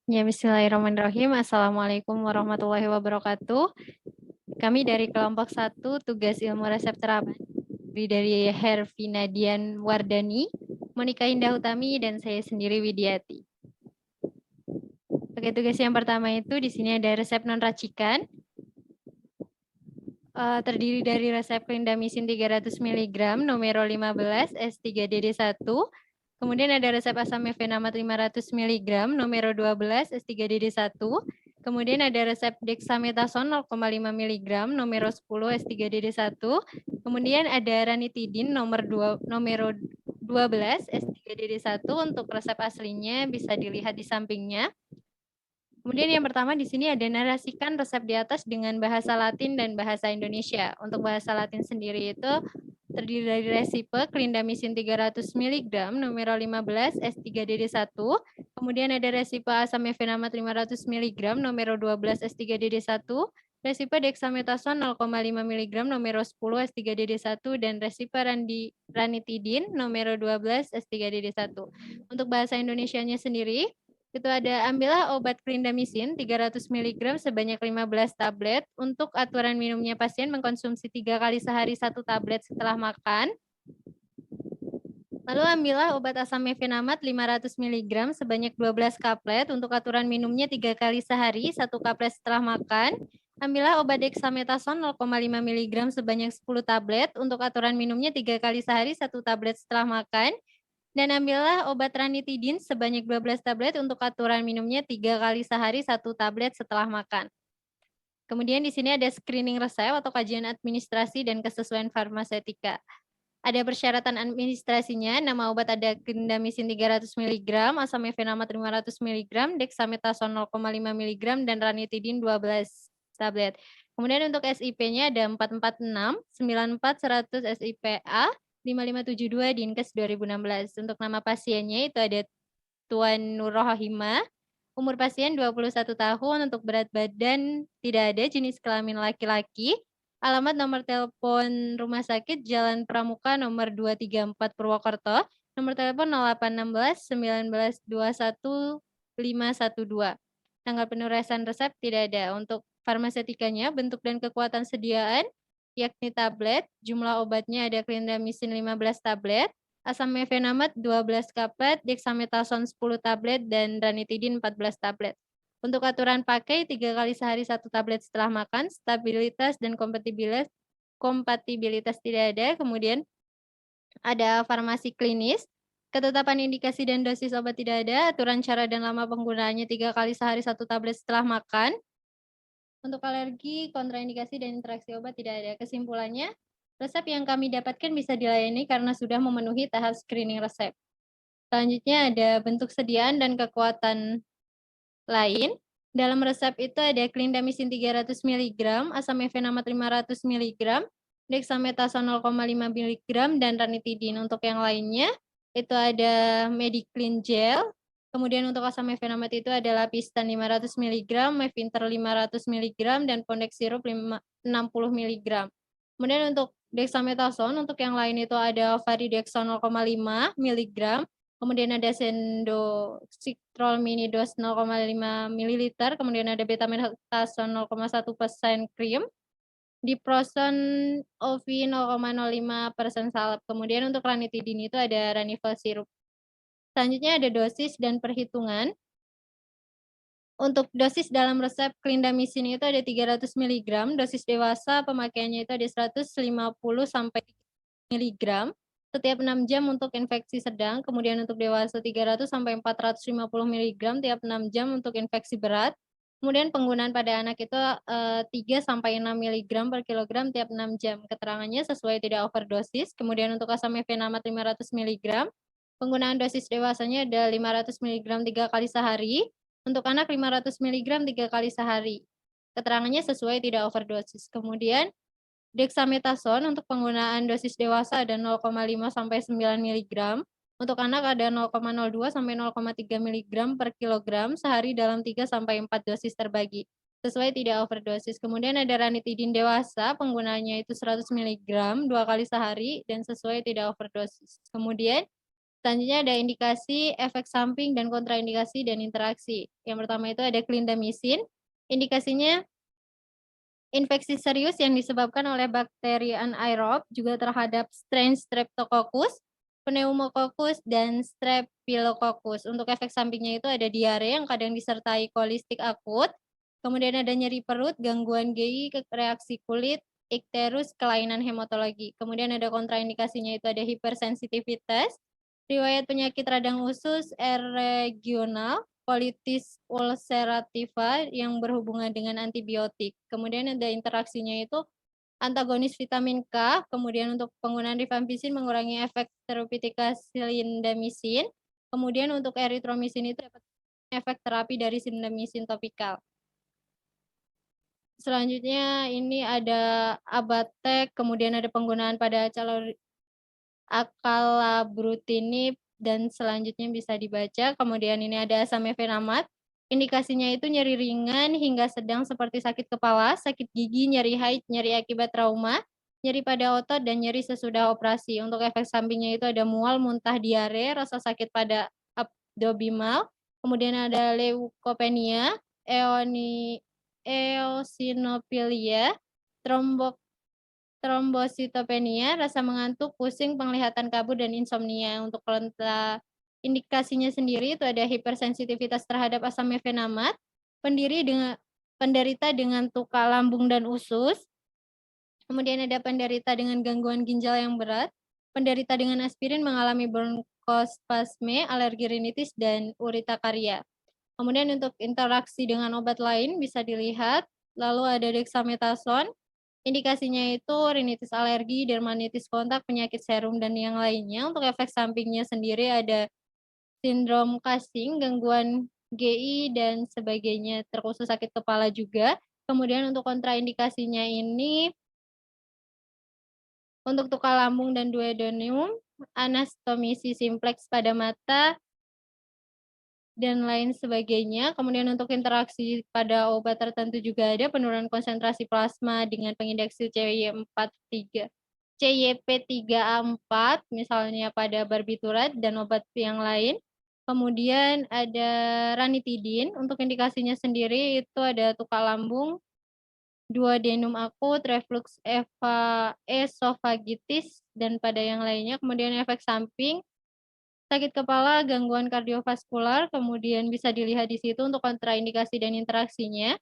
Ya, bismillahirrahmanirrahim. Assalamualaikum warahmatullahi wabarakatuh. Kami dari kelompok 1 tugas ilmu resep terapan dari Hervina Dian Wardani, Monika Indah Utami, dan saya sendiri Widiati. Oke, tugas yang pertama itu di sini ada resep non-racikan. Terdiri dari resep clindamycin 300 mg, numero 15, S3DD1. Kemudian ada resep asam mefenamat 500 mg, numero 12, S3DD1. Kemudian ada resep dexamethasone 0,5 mg, numero 10, S3DD1. Kemudian ada ranitidin numero 12, S3DD1. Untuk resep aslinya bisa dilihat di sampingnya. Kemudian yang pertama di sini ada narasikan resep di atas dengan bahasa Latin dan bahasa Indonesia. Untuk bahasa Latin sendiri itu terdiri dari resipe clindamycin 300 mg, numero 15, S3DD1. Kemudian ada resipe asam mefenamat 500 mg, numero 12, S3DD1. Resipe dexamethasone 0,5 mg, numero 10, S3DD1. Dan resipe ranitidin, numero 12, S3DD1. Untuk bahasa Indonesianya sendiri, itu ada ambillah obat clindamycin 300 mg sebanyak 15 tablet. Untuk aturan minumnya pasien mengkonsumsi 3 kali sehari 1 tablet setelah makan. Lalu ambillah obat asam mefenamat 500 mg sebanyak 12 kaplet. Untuk aturan minumnya 3 kali sehari 1 kaplet setelah makan. Ambillah obat dexamethasone 0,5 mg sebanyak 10 tablet. Untuk aturan minumnya 3 kali sehari 1 tablet setelah makan. Dan ambillah obat ranitidin sebanyak 12 tablet. Untuk aturan minumnya 3 kali sehari 1 tablet setelah makan. Kemudian di sini ada screening resep atau kajian administrasi dan kesesuaian farmaseutika. Ada persyaratan administrasinya, nama obat ada clindamycin 300 mg, asam mefenamat 500 mg, dexamethasone 0,5 mg, dan ranitidin 12 tablet. Kemudian untuk SIP-nya ada 446, 94, 100 SIPA, 5572 Dinkes 2016. Untuk nama pasiennya itu ada Tuan Nurrohimah, umur pasien 21 tahun, untuk berat badan tidak ada, jenis kelamin laki-laki, alamat nomor telepon rumah sakit Jalan Pramuka nomor 234 Purwokerto, nomor telepon 0816 19 21 512. Tanggal penulisan resep tidak ada. Untuk farmaseutikanya, bentuk dan kekuatan sediaan, yakni tablet, jumlah obatnya ada clindamycin 15 tablet, asam mefenamat 12 kaplet, dexamethasone 10 tablet, dan ranitidin 14 tablet. Untuk aturan pakai 3 kali sehari 1 tablet setelah makan, stabilitas dan kompatibilitas tidak ada. Kemudian ada farmasi klinis, ketetapan indikasi dan dosis obat tidak ada, aturan cara dan lama penggunaannya 3 kali sehari 1 tablet setelah makan. Untuk alergi, kontraindikasi, dan interaksi obat tidak ada. Kesimpulannya, resep yang kami dapatkan bisa dilayani karena sudah memenuhi tahap screening resep. Selanjutnya ada bentuk sediaan dan kekuatan lain. Dalam resep itu ada clindamycin 300 mg, asam mefenamat 500 mg, dexamethasone 0,5 mg, dan ranitidin. Untuk yang lainnya itu ada Mediclean Gel. Kemudian untuk asam mefenamat itu ada Lapistan 500 mg, Mevinter 500 mg, dan Pondex Sirup 60 mg. Kemudian untuk dexamethasone, untuk yang lain itu ada Varidexon 0,5 mg, kemudian ada Sendoxicrol mini dos 0,5 ml, kemudian ada Betamethasone 0,1% krim, Diproson OV 0,05% salep. Kemudian untuk ranitidin itu ada Ranifol sirup. Selanjutnya ada dosis dan perhitungan. Untuk dosis dalam resep clindamycin itu ada 300 mg, dosis dewasa pemakaiannya itu ada 150 sampai mg setiap 6 jam untuk infeksi sedang, kemudian untuk dewasa 300 sampai 450 mg tiap 6 jam untuk infeksi berat. Kemudian penggunaan pada anak itu 3 sampai 6 mg per kilogram tiap 6 jam. Keterangannya sesuai tidak overdosis. Kemudian untuk asam mefenamat 500 mg, penggunaan dosis dewasanya ada 500 mg 3 kali sehari. Untuk anak 500 mg 3 kali sehari. Keterangannya sesuai tidak overdosis. Kemudian dexamethasone untuk penggunaan dosis dewasa ada 0,5 sampai 9 mg. Untuk anak ada 0,02 sampai 0,3 mg per kilogram sehari dalam 3 sampai 4 dosis terbagi. Sesuai tidak overdosis. Kemudian ada ranitidin dewasa, penggunaannya itu 100 mg 2 kali sehari dan sesuai tidak overdosis. Kemudian Selanjutnya ada indikasi, efek samping, dan kontraindikasi dan interaksi. Yang pertama itu ada clindamycin. Indikasinya infeksi serius yang disebabkan oleh bakteri anaerob juga terhadap strain Streptococcus, Pneumococcus, dan Staphylococcus. Untuk efek sampingnya itu ada diare yang kadang disertai kolistik akut, kemudian ada nyeri perut, gangguan GI, reaksi kulit, ikterus, kelainan hematologi. Kemudian ada kontraindikasinya itu ada hipersensitivitas, riwayat penyakit radang usus, regional, colitis ulcerativa yang berhubungan dengan antibiotik. Kemudian ada interaksinya itu antagonis vitamin K, kemudian untuk penggunaan rifampicin mengurangi efek terapeutika silindamicin, kemudian untuk eritromycin itu dapat efek terapi dari silindamicin topikal. Selanjutnya ini ada Abatek, kemudian ada penggunaan pada acalabrutinib dan selanjutnya bisa dibaca. Kemudian ini ada asamefenamat. Indikasinya itu nyeri ringan hingga sedang seperti sakit kepala, sakit gigi, nyeri haid, nyeri akibat trauma, nyeri pada otot, dan nyeri sesudah operasi. Untuk efek sampingnya itu ada mual, muntah, diare, rasa sakit pada abdominal, kemudian ada leukopenia, eosinofilia, trombositopenia, rasa mengantuk, pusing, penglihatan kabur, dan insomnia. Untuk indikasinya sendiri itu ada hipersensitivitas terhadap asam mefenamat, penderita dengan tuka lambung dan usus, kemudian ada penderita dengan gangguan ginjal yang berat, penderita dengan aspirin mengalami bronkospasme, alergi rinitis, dan urtikaria. Kemudian untuk interaksi dengan obat lain bisa dilihat, lalu ada dexamethasone. Indikasinya itu rinitis alergi, dermatitis kontak, penyakit serum, dan yang lainnya. Untuk efek sampingnya sendiri ada sindrom Cushing, gangguan GI, dan sebagainya, terkhusus sakit kepala juga. Kemudian untuk kontraindikasinya ini, untuk luka lambung dan duodenum, anastomisi simplex pada mata, dan lain sebagainya. Kemudian untuk interaksi pada obat tertentu juga ada penurunan konsentrasi plasma dengan pengindeksi CYP3A4 misalnya pada barbiturat dan obat yang lain. Kemudian ada ranitidin, untuk indikasinya sendiri itu ada luka lambung, duodenum akut, reflux esophagitis, dan pada yang lainnya. Kemudian efek samping, sakit kepala, gangguan kardiovaskular, kemudian bisa dilihat di situ untuk kontraindikasi dan interaksinya.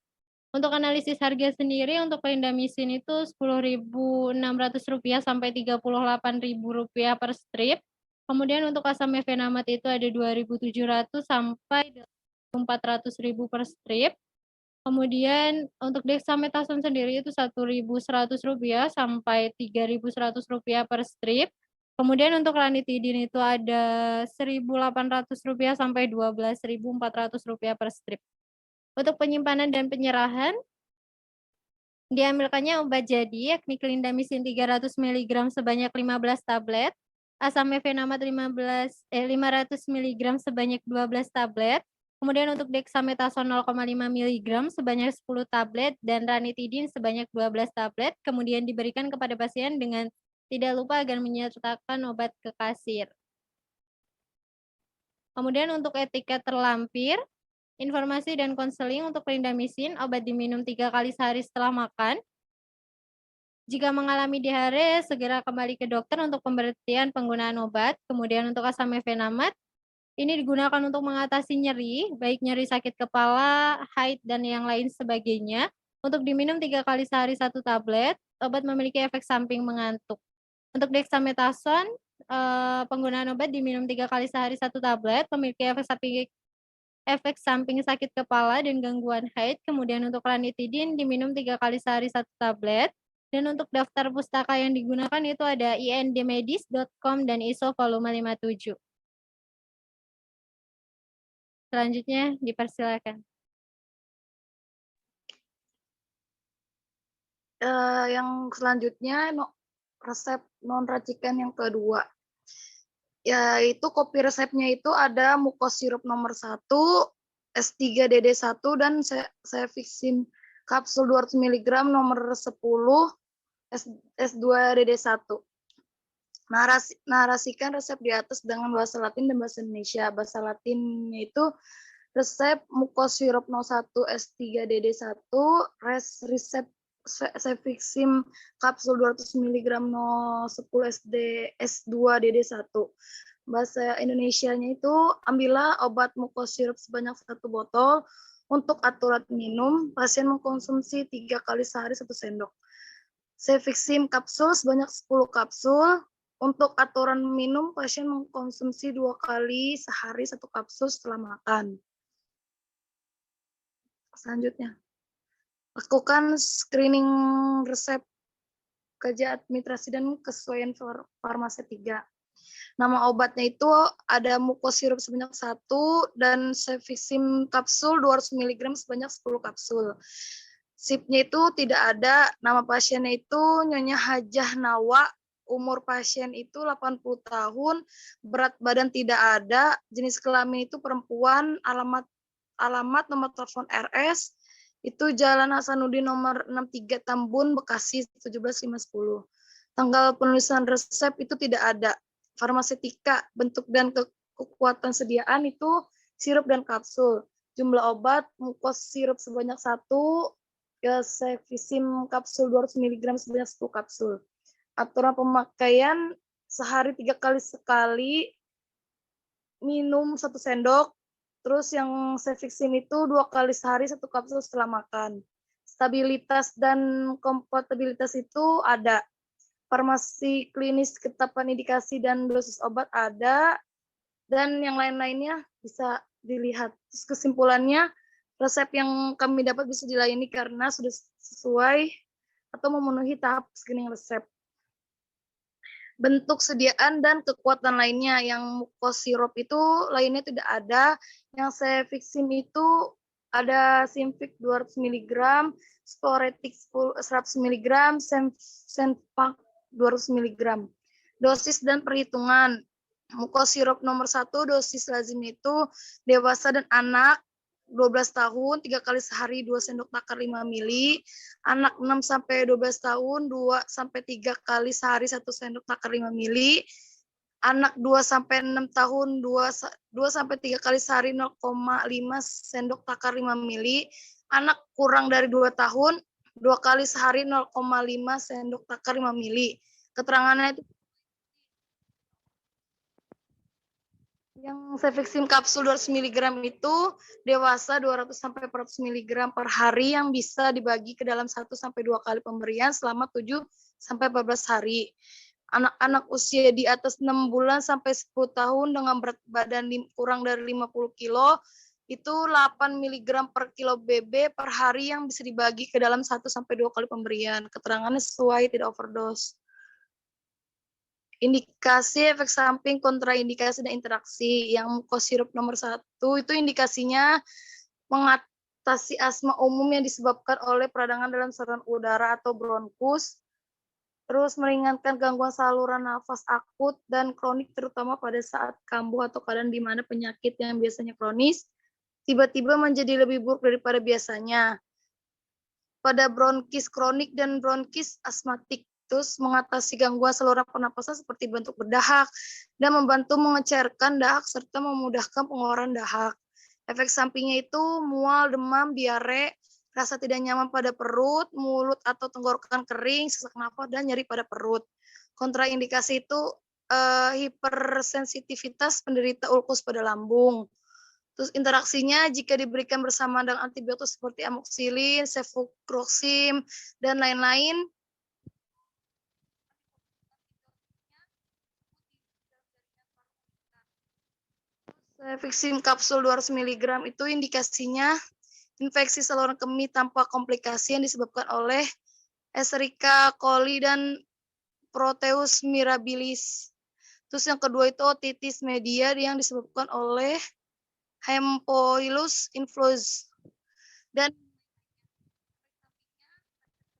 Untuk analisis harga sendiri, untuk clindamycin itu Rp10.600 sampai Rp38.000 per strip. Kemudian untuk asamefenamat itu ada Rp2.700 sampai Rp400.000 per strip. Kemudian untuk dexamethasone sendiri itu Rp1.100 sampai Rp3.100 per strip. Kemudian untuk ranitidin itu ada Rp1.800 sampai Rp12.400 per strip. Untuk penyimpanan dan penyerahan, diambilkannya obat jadi yakni clindamycin 300 mg sebanyak 15 tablet, asamefenamat 500 mg sebanyak 12 tablet, kemudian untuk dexamethasone 0,5 mg sebanyak 10 tablet, dan ranitidin sebanyak 12 tablet, kemudian diberikan kepada pasien dengan tidak lupa agar menyertakan obat ke kasir. Kemudian untuk etiket terlampir, informasi dan konseling untuk clindamycin, obat diminum 3 kali sehari setelah makan. Jika mengalami diare, segera kembali ke dokter untuk pemberhentian penggunaan obat. Kemudian untuk asamefenamat, ini digunakan untuk mengatasi nyeri, baik nyeri sakit kepala, haid, dan yang lain sebagainya. Untuk diminum 3 kali sehari 1 tablet, obat memiliki efek samping mengantuk. Untuk dexamethasone, penggunaan obat diminum 3 kali sehari 1 tablet, memiliki efek samping sakit kepala dan gangguan haid. Kemudian untuk ranitidin diminum 3 kali sehari 1 tablet. Dan untuk daftar pustaka yang digunakan itu ada indmedis.com dan ISO volume 57. Selanjutnya dipersilakan. Yang selanjutnya resep non-racikan yang kedua, yaitu kopi resepnya itu ada mukosirup nomor 1, S3DD1, dan cefixin kapsul 200 mg nomor 10, S2DD1. Narasikan resep di atas dengan bahasa Latin dan bahasa Indonesia. Bahasa Latinnya itu resep Mucosirup 01 S3DD1, resep Cefixim kapsul 200 mg 10 S2DD1. Bahasa Indonesianya itu, ambillah obat mukosirup sebanyak 1 botol. Untuk aturan minum, pasien mengkonsumsi 3 kali sehari 1 sendok. Cefixim kapsul sebanyak 10 kapsul. Untuk aturan minum, pasien mengkonsumsi 2 kali sehari 1 kapsul setelah makan. Selanjutnya, lakukan screening resep kerja administrasi dan kesesuaian farmasi 3. Nama obatnya itu ada Mucosirup sebanyak 1 dan Cefixim kapsul 200 mg sebanyak 10 kapsul. SIP-nya itu tidak ada, nama pasiennya itu Nyonya Hajah Nawa, umur pasien itu 80 tahun, berat badan tidak ada, jenis kelamin itu perempuan, alamat nomor telepon RS, itu Jalan Hasanuddin nomor 63 Tambun, Bekasi 17510. Tanggal penulisan resep itu tidak ada. Farmasetika, bentuk dan kekuatan sediaan itu sirup dan kapsul. Jumlah obat, Mucosirup sebanyak 1, Cefixim kapsul 200 mg sebanyak 10 kapsul. Aturan pemakaian, sehari 3 kali sekali, minum 1 sendok, terus yang Cefixim itu 2 kali sehari 1 kapsul setelah makan. Stabilitas dan kompatibilitas itu ada. Farmasi klinis, ketetapan indikasi dan dosis obat ada, dan yang lain-lainnya bisa dilihat. Terus kesimpulannya, resep yang kami dapat bisa dilayani karena sudah sesuai atau memenuhi tahap screening resep. Bentuk sediaan dan kekuatan lainnya, yang Mucosirup itu lainnya tidak ada, yang Cefixim itu ada Simfic 200 mg, Sporetic 100 mg, Senpak 200 mg. Dosis dan perhitungan, Mucosirup nomor 1 dosis lazim itu dewasa dan anak 12 tahun 3 kali sehari 2 sendok takar 5 mili, anak 6 sampai 12 tahun 2 sampai 3 kali sehari 1 sendok takar 5 mili, anak 2 sampai 6 tahun 2 sampai 3 kali sehari 0,5 sendok takar 5 mili, anak kurang dari 2 tahun 2 kali sehari 0,5 sendok takar 5 mili. Keterangannya itu yang Cefixim kapsul 200 mg itu dewasa 200 sampai 400 mg per hari yang bisa dibagi ke dalam 1 sampai 2 kali pemberian selama 7 sampai 14 hari. Anak-anak usia di atas 6 bulan sampai 10 tahun dengan berat badan kurang dari 50 kilo itu 8 mg per kilo BB per hari yang bisa dibagi ke dalam 1 sampai 2 kali pemberian. Keterangannya sesuai, tidak overdose. Indikasi, efek samping, kontraindikasi, dan interaksi. Yang Mucosirup nomor 1 itu indikasinya mengatasi asma umum yang disebabkan oleh peradangan dalam saluran udara atau bronkus, terus meringankan gangguan saluran nafas akut dan kronik terutama pada saat kambuh atau keadaan di mana penyakit yang biasanya kronis tiba-tiba menjadi lebih buruk daripada biasanya. Pada bronkis kronik dan bronkis asmatik, terus mengatasi gangguan saluran pernapasan seperti bentuk berdahak dan membantu mengecairkan dahak serta memudahkan pengeluaran dahak. Efek sampingnya itu mual, demam, diare, rasa tidak nyaman pada perut, mulut atau tenggorokan kering, sesak nafas, dan nyeri pada perut. Kontraindikasi itu hipersensitivitas penderita ulkus pada lambung. Terus interaksinya jika diberikan bersama dengan antibiotik seperti amoxicillin, ceftriaxone, dan lain-lain. Cefixim kapsul 200 mg itu indikasinya infeksi saluran kemih tanpa komplikasi yang disebabkan oleh Escherichia coli dan Proteus mirabilis. Terus yang kedua itu otitis media yang disebabkan oleh Haemophilus influenzae. Dan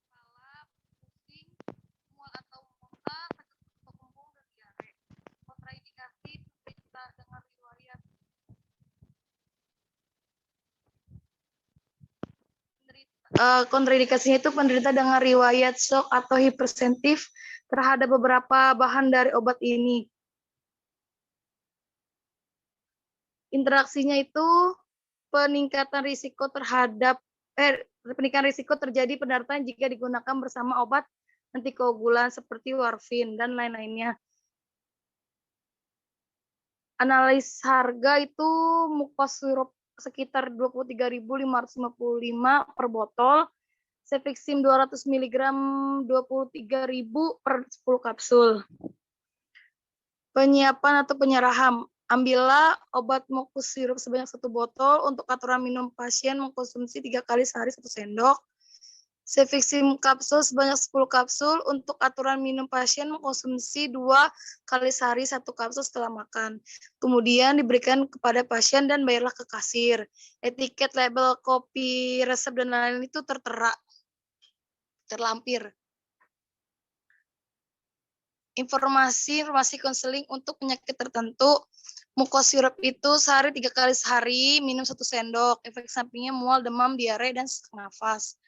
kepala, pusing, mual atau muntah, sakit atau kembung, dan diare. Kontraindikasi penderita dengan riwayat kontraindikasinya itu penderita dengan riwayat shock atau hipersensitif terhadap beberapa bahan dari obat ini. Interaksinya itu peningkatan risiko terjadi pendaratan jika digunakan bersama obat antikoagulan seperti warfarin dan lain-lainnya. Analis harga itu mucosyrup sekitar 23.555 per botol, Cefixim 200 mg 23.000 per 10 kapsul. Penyiapan atau penyerahan. Ambillah obat mucosyrup sebanyak 1 botol. Untuk aturan minum, pasien mengkonsumsi 3 kali sehari 1 sendok. Cefixim kapsul sebanyak 10 kapsul. Untuk aturan minum, pasien mengkonsumsi 2 kali sehari 1 kapsul setelah makan. Kemudian diberikan kepada pasien dan bayarlah ke kasir. Etiket, label, kopi, resep, dan lain-lain itu terlampir. Informasi konseling untuk penyakit tertentu. Mucosyrup itu sehari 3 kali sehari, minum 1 sendok. Efek sampingnya mual, demam, diare, dan sesak nafas.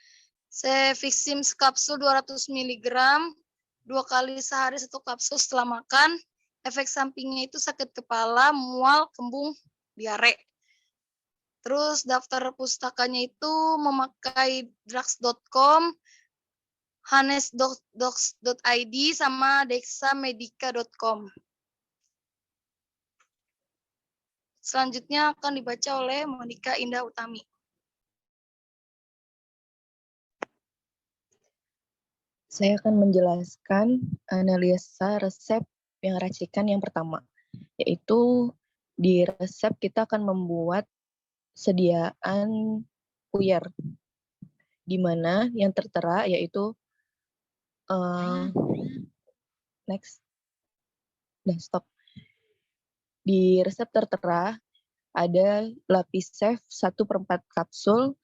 Cefixim kapsul 200 mg, 2 kali sehari 1 kapsul setelah makan. Efek sampingnya itu sakit kepala, mual, kembung, diare. Terus daftar pustakanya itu memakai drugs.com, hanes.docs.id, sama dexamedica.com. Selanjutnya akan dibaca oleh Monica Indah Utami. Saya akan menjelaskan analisa resep yang racikan yang pertama, yaitu di resep kita akan membuat sediaan puyer, di mana yang tertera yaitu stop. Di resep tertera ada Lapisef 1/4 kapsul,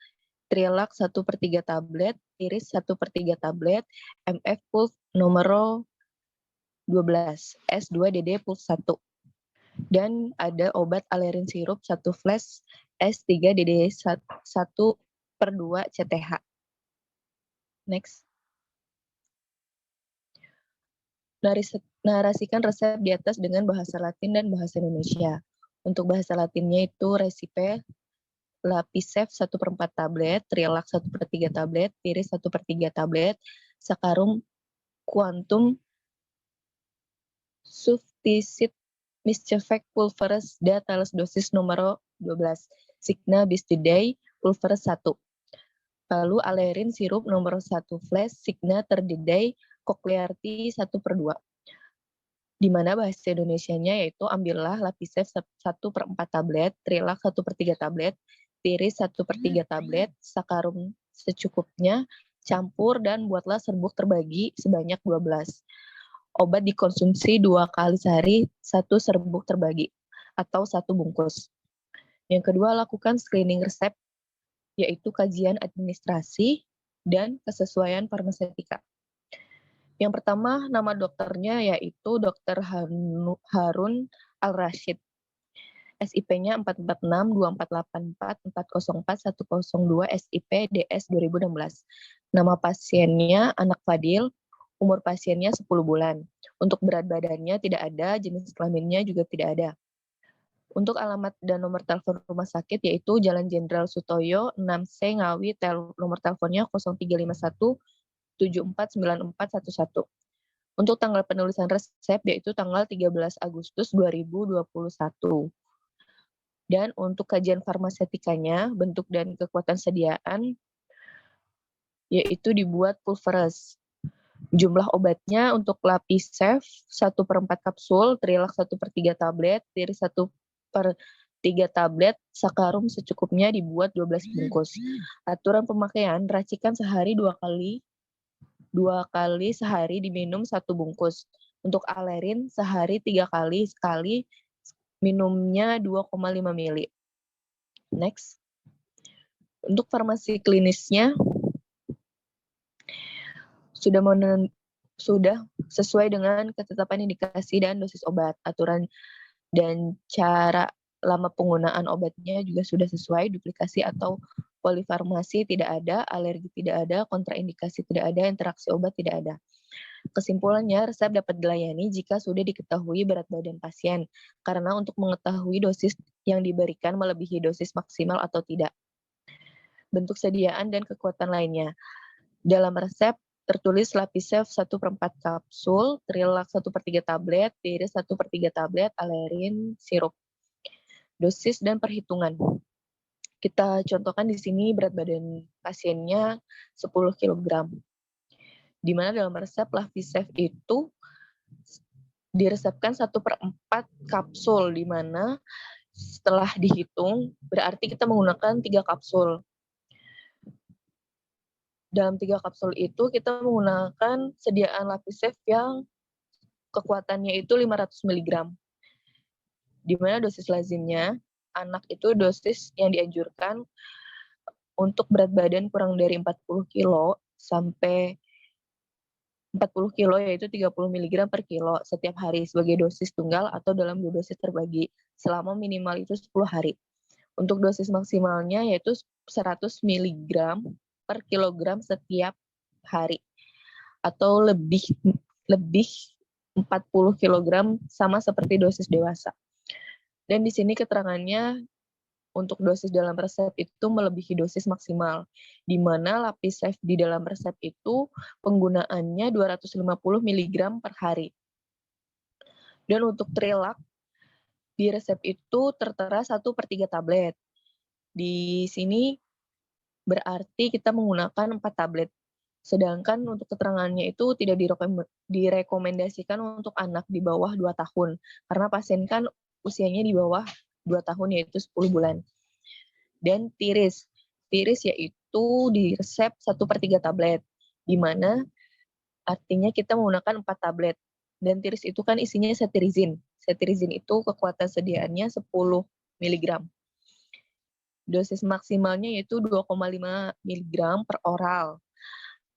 Trilak 1/3 tablet, Iris 1/3 tablet, MF Pulp nomor 12, S2DD Pulp 1. Dan ada obat alerin sirup 1 flash, S3DD 1/2 CTH. Next. Narasikan resep di atas dengan bahasa Latin dan bahasa Indonesia. Untuk bahasa Latinnya itu resipe Lapisef 1/4 tablet, Trilak 1/3 tablet, Iris 1/3 tablet, Saccharum Quantum Sufficit Miscefect Pulveris Datalis dosis nomor 12, Signa bis today Pulveris 1. Lalu alerin sirup nomor 1 flash, Signa terdiday Cochlearity 1/2. Di mana bahasa Indonesianya yaitu ambillah Lapisef 1/4 tablet, Trilak 1/3 tablet, Iris 1/3 tablet, Saccharum secukupnya, campur dan buatlah serbuk terbagi sebanyak 12. Obat dikonsumsi 2 kali sehari, 1 serbuk terbagi, atau 1 bungkus. Yang kedua, lakukan screening resep, yaitu kajian administrasi dan kesesuaian farmasetika. Yang pertama, nama dokternya yaitu Dr. Harun Al-Rashid. SIP-nya 446-2484-404-102 SIP DS 2016. Nama pasiennya anak Fadil, umur pasiennya 10 bulan. Untuk berat badannya tidak ada, jenis kelaminnya juga tidak ada. Untuk alamat dan nomor telepon rumah sakit yaitu Jalan Jenderal Sutoyo 6C Ngawi, nomor teleponnya 0351 749411. Untuk tanggal penulisan resep yaitu tanggal 13 Agustus 2021. Dan untuk kajian farmasetikanya, bentuk dan kekuatan sediaan, yaitu dibuat pulveris. Jumlah obatnya untuk Lapisef 1/4 kapsul, Trilak 1/3 tablet, Iris 1/3 tablet, Saccharum secukupnya dibuat 12 bungkus. Aturan pemakaian, racikan sehari 2 kali sehari diminum 1 bungkus. Untuk alerin sehari 3 kali sekali, minumnya 2,5 ml. Next. Untuk farmasi klinisnya sudah sesuai dengan ketetapan indikasi dan dosis obat. Aturan dan cara lama penggunaan obatnya juga sudah sesuai, duplikasi atau polifarmasi tidak ada, alergi tidak ada, kontraindikasi tidak ada, interaksi obat tidak ada. Kesimpulannya, resep dapat dilayani jika sudah diketahui berat badan pasien, karena untuk mengetahui dosis yang diberikan melebihi dosis maksimal atau tidak. Bentuk sediaan dan kekuatan lainnya. Dalam resep tertulis Lapisef 1/4 kapsul, Trilak 1/3 tablet, Tiris 1/3 tablet, Alerin sirup. Dosis dan perhitungan. Kita contohkan di sini berat badan pasiennya 10 kg. Di mana dalam resep Lapisef itu diresepkan 1/4 kapsul, di mana setelah dihitung berarti kita menggunakan 3 kapsul. Dalam 3 kapsul itu kita menggunakan sediaan Lapisef yang kekuatannya itu 500 mg. Di mana dosis lazimnya, anak itu dosis yang dianjurkan untuk berat badan kurang dari 40 kilo sampai 40 kilo yaitu 30 mg per kilo setiap hari sebagai dosis tunggal atau dalam 2 dosis terbagi selama minimal itu 10 hari. Untuk dosis maksimalnya yaitu 100 mg per kilogram setiap hari atau lebih 40 kg sama seperti dosis dewasa. Dan di sini keterangannya untuk dosis dalam resep itu melebihi dosis maksimal, di mana Lapisef di dalam resep itu penggunaannya 250 mg per hari. Dan untuk Trilak, di resep itu tertera 1/3 tablet. Di sini berarti kita menggunakan 4 tablet. Sedangkan untuk keterangannya itu tidak direkomendasikan untuk anak di bawah 2 tahun, karena pasien kan usianya di bawah 2 tahun yaitu 10 bulan. Dan Tiris yaitu di resep 1/3 tablet, di mana artinya kita menggunakan 4 tablet. Dan Tiris itu kan isinya cetirizin. Cetirizin itu kekuatan sediaannya 10 mg. Dosis maksimalnya yaitu 2,5 mg per oral,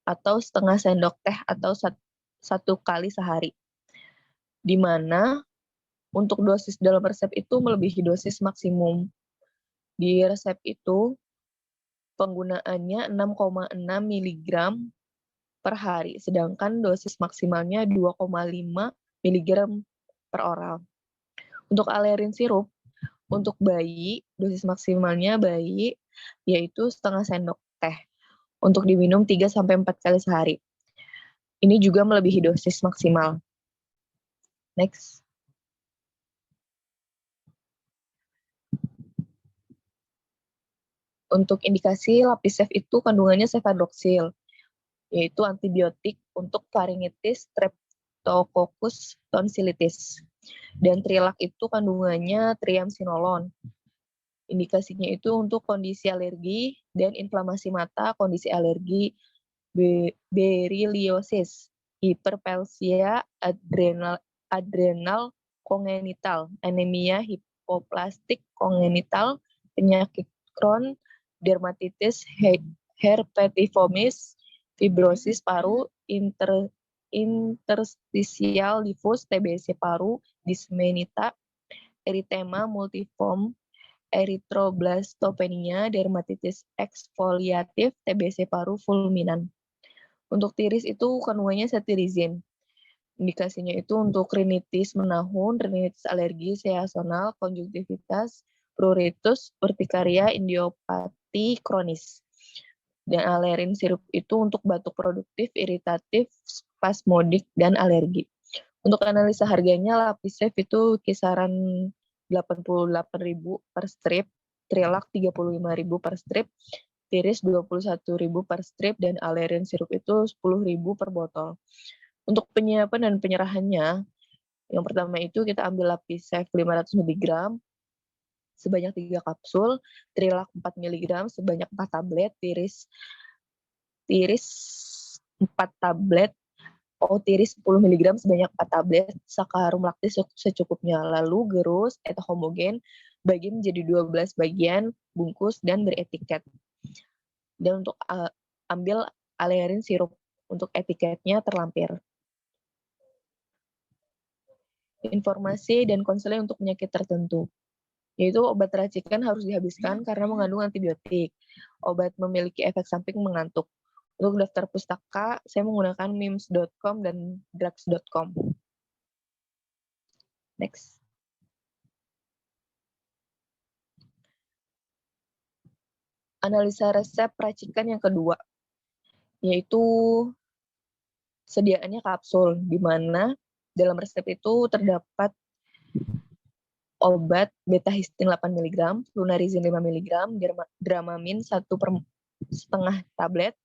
atau setengah sendok teh atau 1 kali sehari. Di mana untuk dosis dalam resep itu melebihi dosis maksimum. Di resep itu penggunaannya 6,6 mg per hari, sedangkan dosis maksimalnya 2,5 mg per oral. Untuk Alerin sirup, untuk bayi, dosis maksimalnya bayi yaitu setengah sendok teh untuk diminum 3-4 kali sehari. Ini juga melebihi dosis maksimal. Next. Untuk indikasi Lapisef itu kandungannya cefadroxil, yaitu antibiotik untuk faringitis, Streptococcus tonsillitis. Dan Trilak itu kandungannya triamcinolone. Indikasinya itu untuk kondisi alergi dan inflamasi mata, kondisi alergi beriliosis, hiperplasia adrenal kongenital, anemia hipoplastik kongenital, penyakit Crohn, dermatitis herpetiformis, fibrosis paru, interstisial diffuse TBC paru, dysmenita, eritema multiforme, eritroblastopenia, dermatitis eksfoliatif, TBC paru fulminan. Untuk Tiris itu kandungannya cetirizin. Indikasinya itu untuk rinitis menahun, rinitis alergi seasonal, konjungtivitas, pruritus, urtikaria, idiopati kronis. Dan Alerin sirup itu untuk batuk produktif, iritatif, spasmodik, dan alergi. Untuk analisa harganya, Lapisef itu kisaran 88.000 per strip, Trilak 35.000 per strip, Tiris 21.000 per strip, dan Alerin sirup itu 10.000 per botol. Untuk penyiapan dan penyerahannya, yang pertama itu kita ambil Lapisef 500 mg sebanyak 3 kapsul, Trilak 4 mg sebanyak 4 tablet, Tiris 4 tablet, Tiris 10 mg sebanyak 4 tablet, Sakarum laktis secukupnya. Lalu gerus atau homogen bagi menjadi 12 bagian, bungkus, dan beretiket. Dan untuk ambil Alerin sirup, untuk etiketnya terlampir. Informasi dan konseling untuk penyakit tertentu, yaitu obat racikan harus dihabiskan karena mengandung antibiotik. Obat memiliki efek samping mengantuk. Untuk daftar pustaka, saya menggunakan mims.com dan drugs.com. Next. Analisa resep racikan yang kedua, yaitu sediaannya kapsul, di mana dalam resep itu terdapat obat beta-histin 8 mg, flunarizin 5 mg, Dramamin 1/2 tablet,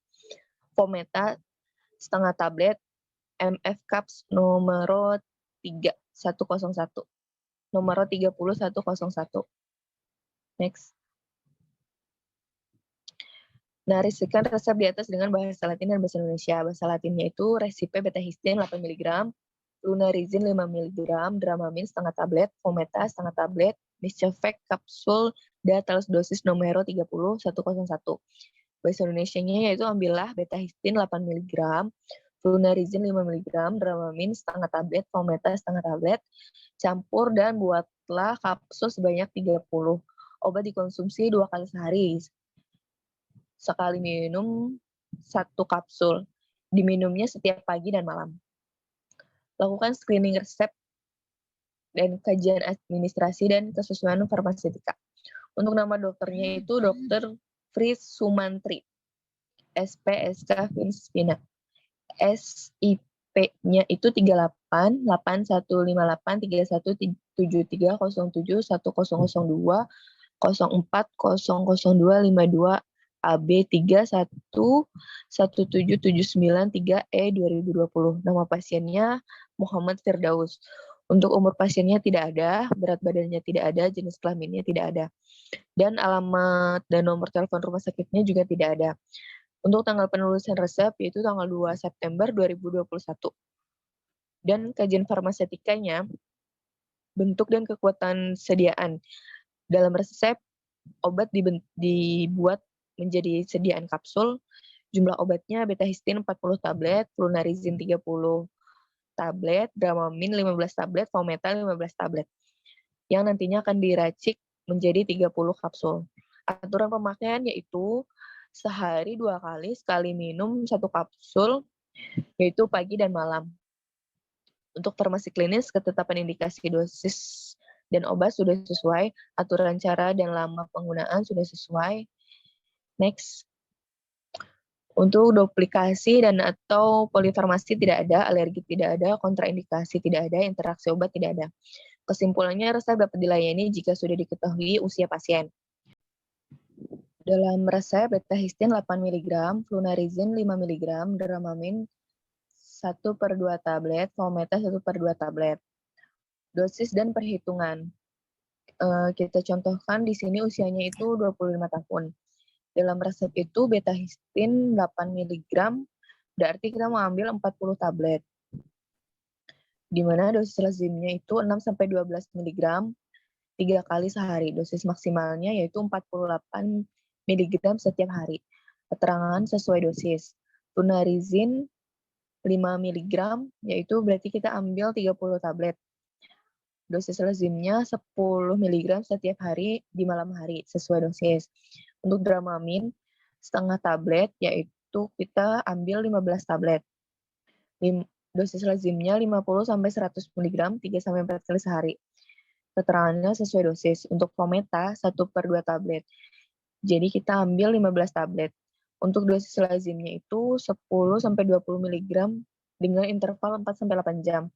Fometa setengah tablet, MF Caps nomor 3101. Nomor 30101. Next. Nah, risikan resep di atas dengan bahasa Latin dan bahasa Indonesia. Bahasa Latinnya itu resipe beta-histin 8 mg, flunarizin 5 mg, Dramamin setengah tablet, Fometa setengah tablet, Miscovec kapsul Datalis dosis nomor 30101. Bahasa Indonesianya yaitu ambillah beta-histin 8 mg, flunarizin 5 mg, Dramamin setengah tablet, Fometa setengah tablet, campur dan buatlah kapsul sebanyak 30. Obat dikonsumsi 2 kali sehari. Sekali minum 1 kapsul. Diminumnya setiap pagi dan malam. Lakukan screening resep dan kajian administrasi dan kesesuaian farmaseutika. Untuk nama dokternya itu Dr. Fritz Sumantri. SPSK Vinspina. SIP-nya itu 38815131071002 AB3117793E2020. Nama pasiennya Muhammad Firdaus. Untuk umur pasiennya tidak ada, berat badannya tidak ada, jenis kelaminnya tidak ada. Dan alamat dan nomor telepon rumah sakitnya juga tidak ada. Untuk tanggal penulisan resep yaitu tanggal 2 September 2021. Dan kajian farmaseutikanya, bentuk dan kekuatan sediaan. Dalam resep, obat dibuat menjadi sediaan kapsul. Jumlah obatnya beta-histin 40 tablet, flunarizin 30 tablet, Dramamin 15 tablet, Fometa 15 tablet. Yang nantinya akan diracik menjadi 30 kapsul. Aturan pemakaian yaitu sehari 2 kali, sekali minum 1 kapsul, yaitu pagi dan malam. Untuk farmasi klinis, ketetapan indikasi dosis dan obat sudah sesuai, aturan cara dan lama penggunaan sudah sesuai. Next. Untuk duplikasi dan atau polifarmasi tidak ada, alergi tidak ada, kontraindikasi tidak ada, interaksi obat tidak ada. Kesimpulannya, resep dapat dilayani jika sudah diketahui usia pasien. Dalam resep beta-histin 8 mg, flunarizin 5 mg, Dramamin 1/2 tablet, Fometa 1/2 tablet. Dosis dan perhitungan. Kita contohkan di sini usianya itu 25 tahun. Dalam resep itu beta-histin 8 mg, berarti kita mau ambil 40 tablet. Di mana dosis lazimnya itu 6-12 mg 3 kali sehari. Dosis maksimalnya yaitu 48 mg setiap hari. Keterangan sesuai dosis. Flunarizin 5 mg, yaitu berarti kita ambil 30 tablet. Dosis lazimnya 10 mg setiap hari di malam hari, sesuai dosis. Untuk Dramamin, setengah tablet, yaitu kita ambil 15 tablet. Dosis lazimnya 50-100 mg 3-4 kali sehari. Keterangannya sesuai dosis. Untuk Fometa, 1/2 tablet. Jadi kita ambil 15 tablet. Untuk dosis lazimnya itu 10-20 mg dengan interval 4-8 jam.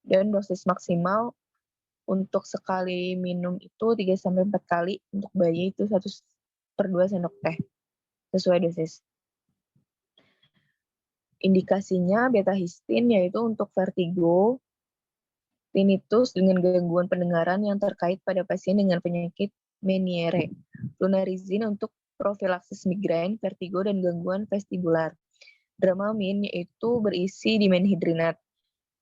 Dan dosis maksimal untuk sekali minum itu 3-4 kali, untuk bayi itu 1/2 sendok teh. Sesuai dosis. Indikasinya beta-histin yaitu untuk vertigo, tinnitus dengan gangguan pendengaran yang terkait pada pasien dengan penyakit Meniere. Flunarizin untuk profilaksis migrain, vertigo, dan gangguan vestibular. Dramamin yaitu berisi dimenhidrinat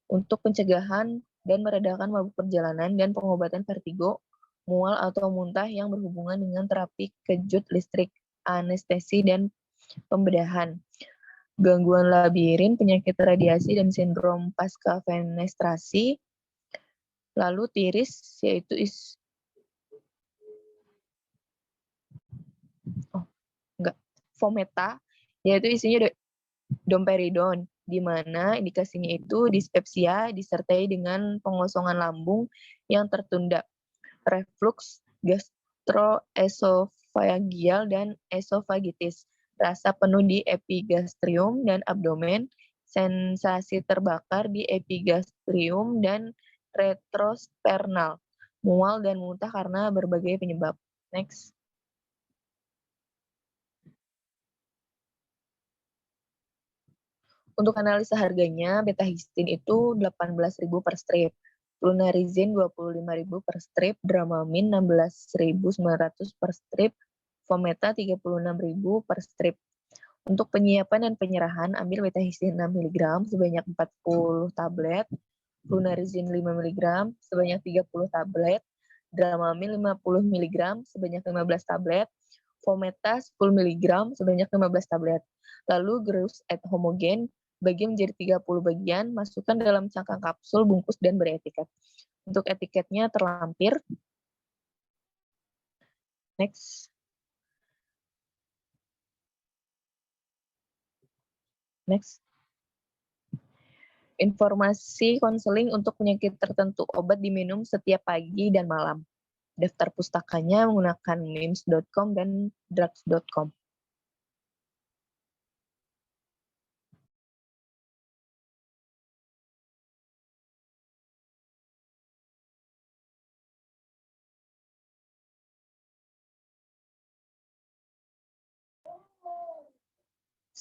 untuk pencegahan dan meredakan mabuk perjalanan dan pengobatan vertigo, mual atau muntah yang berhubungan dengan terapi kejut listrik, anestesi, dan pembedahan. Gangguan labirin, penyakit radiasi, dan sindrom pasca fenestrasi. Lalu tiris yaitu Fometa yaitu isinya domperidon, di mana indikasinya itu dispepsia disertai dengan pengosongan lambung yang tertunda, reflux gastroesophageal dan esofagitis, rasa penuh di epigastrium dan abdomen, sensasi terbakar di epigastrium dan retrosternal, mual dan muntah karena berbagai penyebab. Next. Untuk analisa harganya, betahistin itu 18.000 per strip, flunarizin 25.000 per strip, Dramamine 16.900 per strip, Fometa 36.000 per strip. Untuk penyiapan dan penyerahan, ambil betahistin 6 mg sebanyak 40 tablet, flunarizin 5 mg sebanyak 30 tablet, Dramamine 50 mg sebanyak 15 tablet, Fometa 10 mg sebanyak 15 tablet. Lalu gerus et homogen bagi menjadi 30 bagian, masukkan dalam cangkang kapsul, bungkus, dan beri etiket. Untuk etiketnya terlampir. Next. Next. Informasi konseling untuk penyakit tertentu, obat diminum setiap pagi dan malam. Daftar pustakanya menggunakan mims.com dan drugs.com.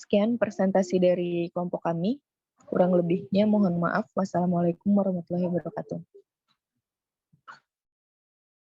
Sekian presentasi dari kelompok kami. Kurang lebihnya mohon maaf. Wassalamualaikum warahmatullahi wabarakatuh.